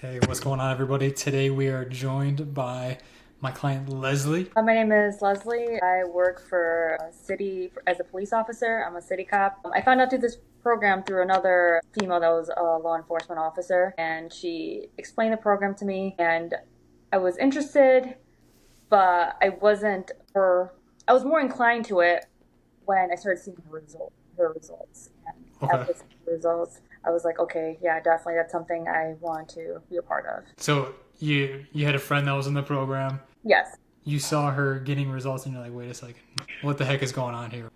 Hey, what's going on, everybody? Today we are joined by my client Leslie. My name is Leslie. I work for a city as a police officer. I'm a city cop. I found out through this program through another female that was a law enforcement officer, and she explained the program to me, and I was interested, but I was more inclined to it when I started seeing her results. And Okay. after seeing the results, I was like, okay, yeah, definitely, that's something I want to be a part of. So you had a friend that was in the program. Yes. You saw her getting results, and you're like, wait a second, what the heck is going on here?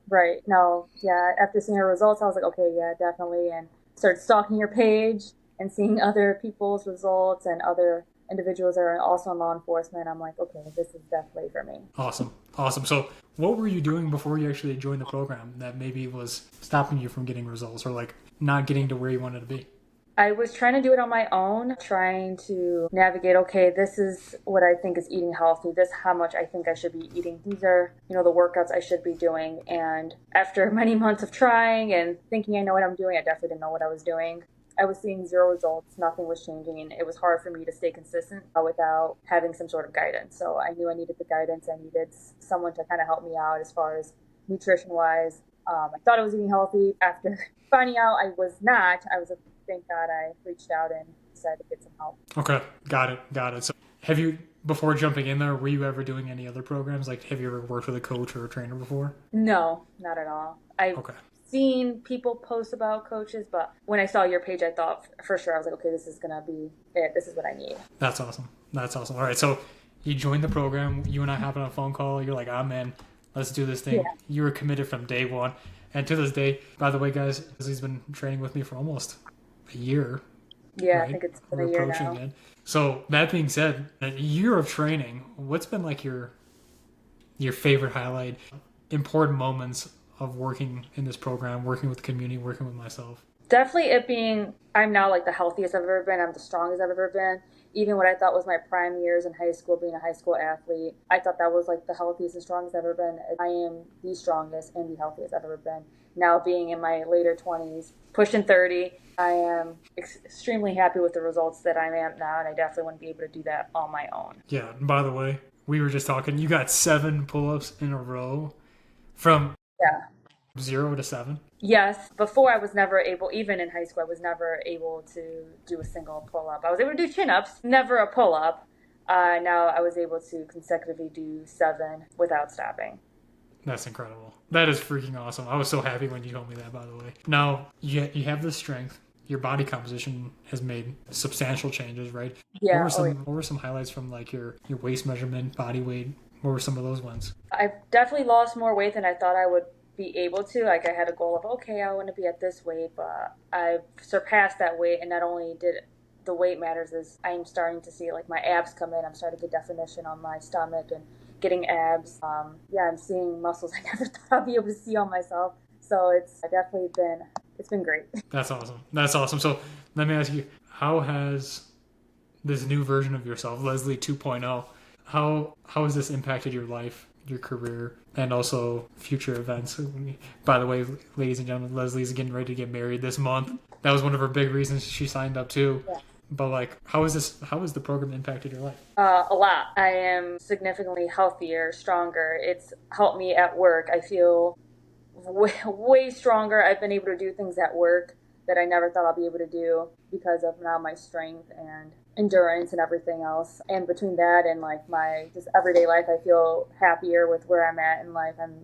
Right. No, yeah. After seeing her results, I was like, okay, yeah, definitely. And started stalking her page and seeing other people's results and other individuals that are also in law enforcement. I'm like, okay, this is definitely for me. Awesome, awesome. So what were you doing before you actually joined the program that maybe was stopping you from getting results or like not getting to where you wanted to be? I was trying to do it on my own, trying to navigate, okay, this is what I think is eating healthy. This is how much I think I should be eating. These are, the workouts I should be doing. And after many months of trying and thinking I know what I'm doing, I definitely didn't know what I was doing. I was seeing zero results, nothing was changing, and it was hard for me to stay consistent without having some sort of guidance. So I knew I needed the guidance. I needed someone to kind of help me out as far as nutrition wise. I thought I was eating healthy. After finding out I was not, I was thank God I reached out and decided to get some help. Okay, got it, got it. So have you, before jumping in there, were you ever doing any other programs? Like, have you ever worked with a coach or a trainer before? No, not at all. I've Okay. seen people post about coaches, but when I saw your page, I thought for sure, I was like, okay, this is going to be it. This is what I need. That's awesome. That's awesome. All right, so you joined the program. You and I happened on a phone call. You're like, "I'm in. Let's do this thing." Yeah. You were committed from day one, and to this day. By the way, guys, he's been training with me for almost a year, Yeah, I right? think it's been We're a year approaching now. it. So that being said, a year of training. What's been like your favorite highlight, important moments of working in this program, working with the community, working with myself? Definitely it being, I'm now like the healthiest I've ever been. I'm the strongest I've ever been. Even what I thought was my prime years in high school, being a high school athlete, I thought that was like the healthiest and strongest I've ever been. I am the strongest and the healthiest I've ever been. Now being in my later 20s, pushing 30, I am extremely happy with the results that I am now, and I definitely wouldn't be able to do that on my own. Yeah. And by the way, we were just talking. You got 7 pull-ups in a row from Yeah. 0 to 7. Yes, before I was never able, even in high school, I was never able to do a single pull up. I was able to do chin ups, never a pull up. Now I was able to consecutively do seven without stopping. That's incredible. That is freaking awesome. I was so happy when you told me that, by the way. Now, you have this strength. Your body composition has made substantial changes, right? Yeah, oh yeah. What were some highlights from like your waist measurement, body weight? What were some of those ones? I've definitely lost more weight than I thought I would be able to. Like I had a goal of, okay, I want to be at this weight, but I've surpassed that weight. And not only did the weight matters, is I'm starting to see like my abs come in. I'm starting to get definition on my stomach and getting abs. Yeah, I'm seeing muscles I never thought I'd be able to see on myself. So it's been great. That's awesome. That's awesome. So let me ask you, how has this new version of yourself, Leslie 2.0, how has this impacted your life, your career, and also future events? By the way, ladies and gentlemen, Leslie's getting ready to get married this month. That was one of her big reasons she signed up too. Yeah. But like, how has the program impacted your life? A lot. I am significantly healthier, stronger. It's helped me at work. I feel way stronger. I've been able to do things at work that I never thought I'll be able to do because of now my strength and endurance and everything else. And between that and like my just everyday life, I feel happier with where I'm at in life. I'm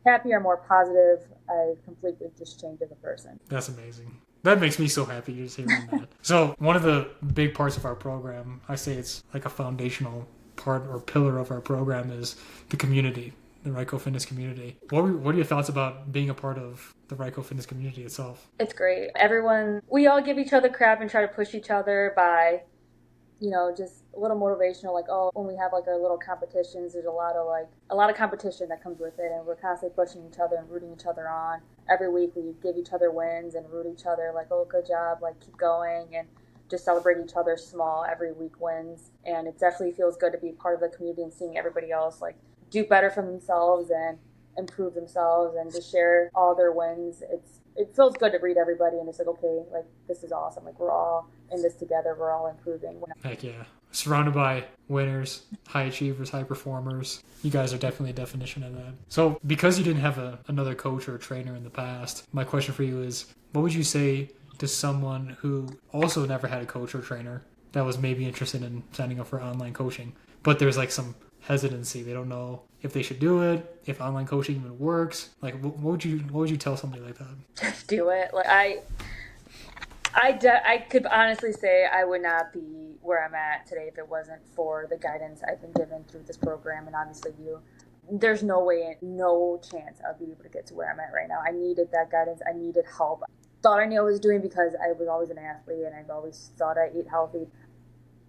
happier, more positive. I completely just changed as a person. That's amazing. That makes me so happy just hearing that. So one of the big parts of our program, I say it's like a foundational part or pillar of our program is the community, the RYKO Fitness community. What are your thoughts about being a part of the RYKO Fitness community itself? It's great. Everyone, we all give each other crap and try to push each other by just a little motivational, like, oh, when we have like our little competitions, there's a lot of competition that comes with it, and we're constantly pushing each other and rooting each other on. Every week we give each other wins and root each other, like, oh, good job, like, keep going, and just celebrate each other's small every week wins. And it definitely feels good to be part of the community and seeing everybody else like do better for themselves and improve themselves and to share all their wins. It feels good to read everybody and it's like, okay, like this is awesome. Like we're all in this together. We're all improving. Heck yeah. Surrounded by winners, high achievers, high performers. You guys are definitely a definition of that. So because you didn't have another coach or trainer in the past, my question for you is, what would you say to someone who also never had a coach or trainer that was maybe interested in signing up for online coaching, but there's like some hesitancy? They don't know if they should do it, if online coaching even works. Like, what would you tell somebody like that? Just do it. Like I could honestly say I would not be where I'm at today if it wasn't for the guidance I've been given through this program, and obviously you. There's no way, no chance I'll be able to get to where I'm at right now. I needed that guidance. I needed help. Thought I knew I was doing because I was always an athlete and I've always thought I ate healthy.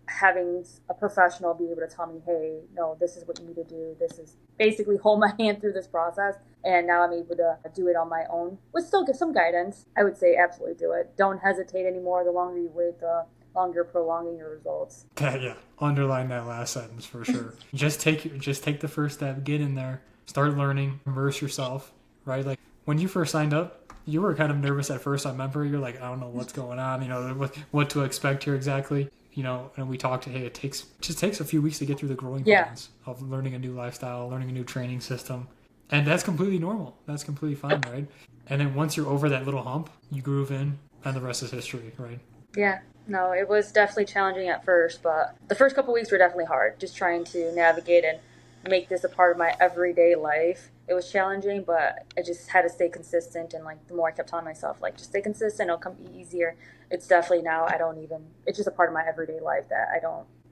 Having a professional be able to tell me, hey, no, this is what you need to do. This is basically hold my hand through this process. And now I'm able to do it on my own with still give some guidance. I would say absolutely do it. Don't hesitate anymore. The longer you wait, the longer you're prolonging your results. Yeah. Underline that last sentence for sure. Just take the first step, get in there, start learning, immerse yourself, right? Like when you first signed up, you were kind of nervous at first. I remember you're like, I don't know what's going on, what to expect here exactly. And we talked, hey, it just takes a few weeks to get through the growing pains of learning a new lifestyle, learning a new training system. And that's completely normal. That's completely fine, right? And then once you're over that little hump, you groove in and the rest is history, right? Yeah. No, it was definitely challenging at first, but the first couple of weeks were definitely hard, just trying to navigate and make this a part of my everyday life. It was challenging, but I just had to stay consistent. And like the more I kept telling myself, like, just stay consistent, it'll come easier. It's definitely now it's just a part of my everyday life that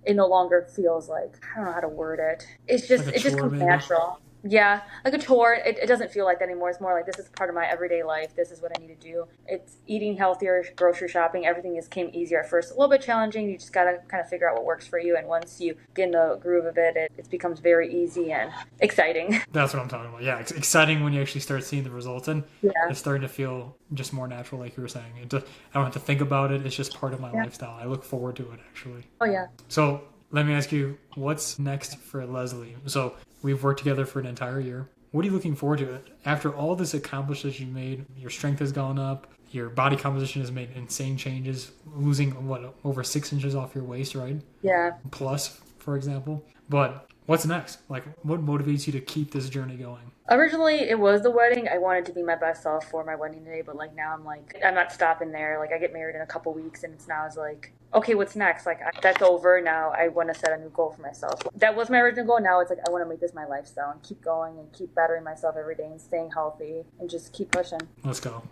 it no longer feels like, I don't know how to word it. It just comes natural. Yeah, like a chore. It doesn't feel like that anymore. It's more like this is part of my everyday life. This is what I need to do. It's eating healthier, grocery shopping. Everything came easier at first. A little bit challenging. You just got to kind of figure out what works for you. And once you get in the groove of it, it becomes very easy and exciting. That's what I'm talking about. Yeah, it's exciting when you actually start seeing the results. And it's starting to feel just more natural, like you were saying. I don't have to think about it. It's just part of my lifestyle. I look forward to it, actually. Oh, yeah. So let me ask you, what's next for Leslie? So we've worked together for an entire year. What are you looking forward to? After all this accomplishments you made, your strength has gone up, your body composition has made insane changes, losing, over 6 inches off your waist, right? Yeah. Plus, for example. But what's next? Like, what motivates you to keep this journey going? Originally, it was the wedding. I wanted to be my best self for my wedding day, but like now I'm not stopping there. Like I get married in a couple weeks, and it's like, okay, what's next? Like that's over now. I want to set a new goal for myself. That was my original goal. Now it's like I want to make this my lifestyle and keep going and keep bettering myself every day and staying healthy and just keep pushing. Let's go.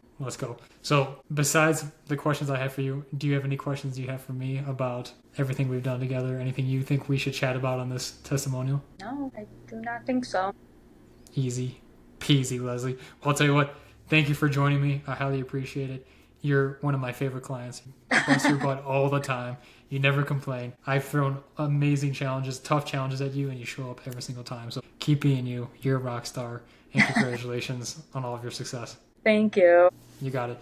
So besides the questions I have for you, do you have any questions you have for me about everything we've done together? Anything you think we should chat about on this testimonial? No, I do not think so. Easy peasy, Leslie. Well, I'll tell you what, thank you for joining me. I highly appreciate it. You're one of my favorite clients. You bust your butt all the time. You never complain. I've thrown amazing challenges, tough challenges at you, and you show up every single time. So keep being you. You're a rock star. And congratulations on all of your success. Thank you. You got it.